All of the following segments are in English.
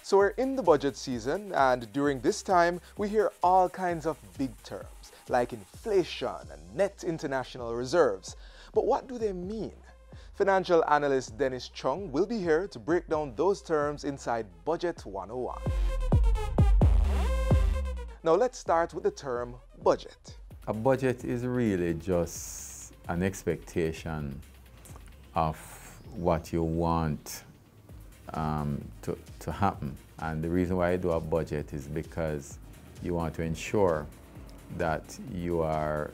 So we're in the budget season, and during this time, we hear all kinds of big terms, like inflation and net international reserves. But what do they mean? Financial analyst Dennis Chung will be here to break down those terms inside Budget 101. Now let's start with the term budget. A budget is really just an expectation of what you want to happen. And the reason why you do a budget is because you want to ensure that you are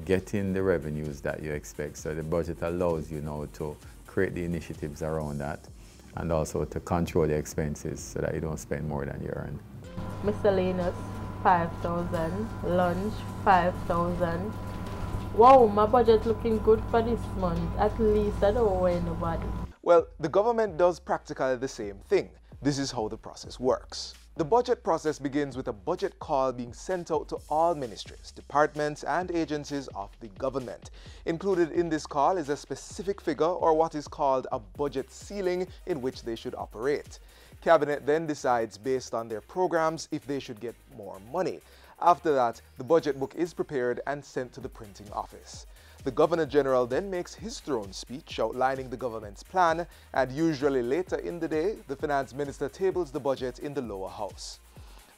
getting the revenues that you expect. So the budget allows you now to create the initiatives around that and also to control the expenses so that you don't spend more than you earn. Miscellaneous, 5,000. Lunch, 5,000. Wow, my budget looking good for this month. At least I don't owe nobody. Well, the government does practically the same thing. This is how the process works. The budget process begins with a budget call being sent out to all ministries, departments, and agencies of the government. Included in this call is a specific figure, or what is called a budget ceiling, in which they should operate. Cabinet then decides based on their programs if they should get more money. After that, the budget book is prepared and sent to the printing office. The Governor General then makes his throne speech outlining the government's plan, and usually later in the day, the Finance Minister tables the budget in the lower house.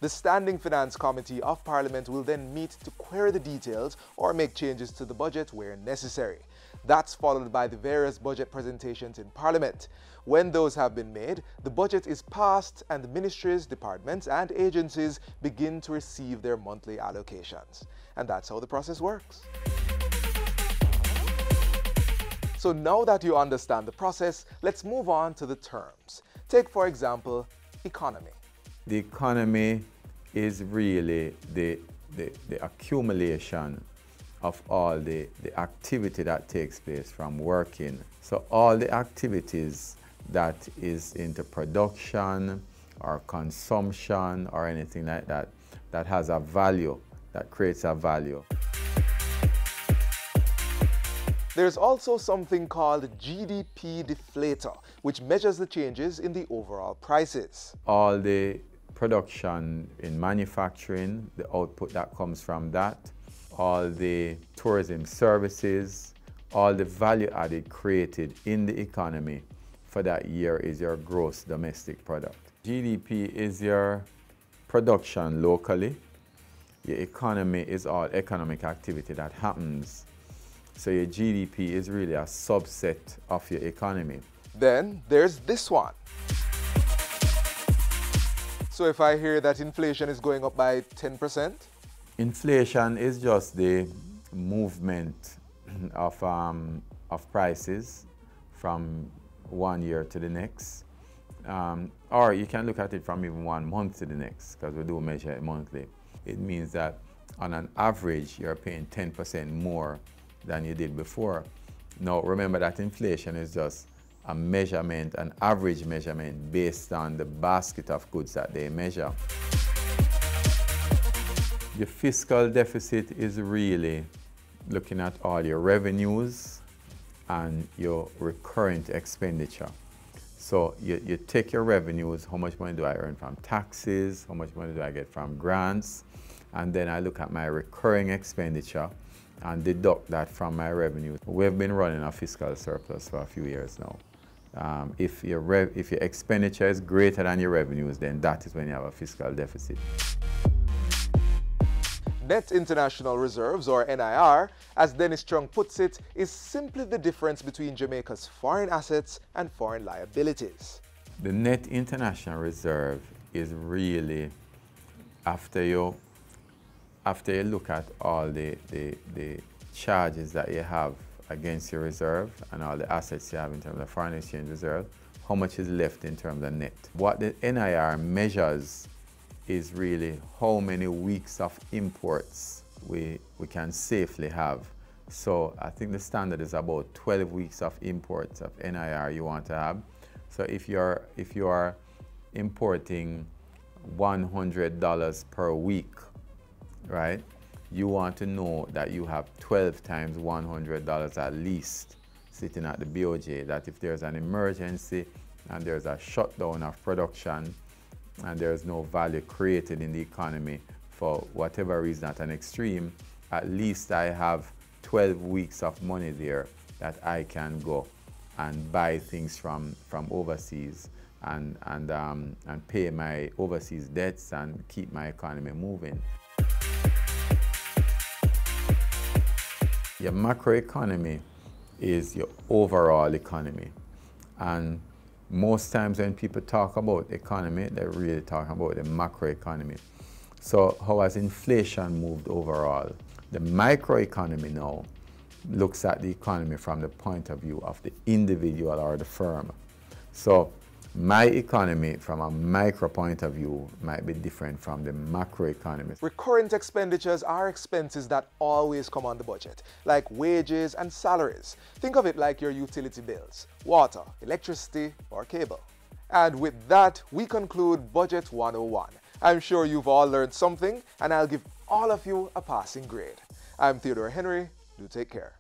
The Standing Finance Committee of Parliament will then meet to query the details or make changes to the budget where necessary. That's followed by the various budget presentations in Parliament. When those have been made, the budget is passed and the ministries, departments, and agencies begin to receive their monthly allocations. And that's how the process works. So now that you understand the process, let's move on to the terms. Take, for example, economy. The economy is really the accumulation of all the activity that takes place from working. So all the activities that is into production or consumption or anything like that, that has a value, that creates a value. There's also something called GDP deflator, which measures the changes in the overall prices. All the production in manufacturing, the output that comes from that, all the tourism services, all the value added created in the economy for that year is your gross domestic product. GDP is your production locally. Your economy is all economic activity that happens. So your GDP is really a subset of your economy. Then there's this one. So if I hear that inflation is going up by 10%? Inflation is just the movement of prices from one year to the next. Or you can look at it from even 1 month to the next, because we do measure it monthly. It means that on an average, you're paying 10% more than you did before. Now remember that inflation is just a measurement, an average measurement based on the basket of goods that they measure. Your fiscal deficit is really looking at all your revenues and your recurrent expenditure. So you take your revenues, how much money do I earn from taxes, how much money do I get from grants, and then I look at my recurring expenditure and deduct that from my revenue. We've been running a fiscal surplus for a few years now. If your expenditure is greater than your revenues, then that is when you have a fiscal deficit. Net international reserves, or NIR, as Dennis Chung puts it, is simply the difference between Jamaica's foreign assets and foreign liabilities. The net international reserve is really after you look at all the charges that you have against your reserve and all the assets you have in terms of foreign exchange reserve, how much is left in terms of net. What the NIR measures is really how many weeks of imports we can safely have. So I think the standard is about 12 weeks of imports of NIR you want to have. So if you are importing $100 per week, right? You want to know that you have 12 times $100 at least sitting at the BOJ, that if there's an emergency, and there's a shutdown of production and there's no value created in the economy for whatever reason at an extreme, at least I have 12 weeks of money there that I can go and buy things from overseas and pay my overseas debts and keep my economy moving. Your macroeconomy is your overall economy. And most times when people talk about economy, they're really talking about the macroeconomy. So how has inflation moved overall? The microeconomy now looks at the economy from the point of view of the individual or the firm. So my economy from a micro point of view might be different from the macroeconomy. Recurrent expenditures are expenses that always come on the budget, like wages and salaries. Think of it like your utility bills, water, electricity, or cable. And with that, we conclude Budget 101. I'm sure you've all learned something, and I'll give all of you a passing grade. I'm Theodore Henry. Do take care.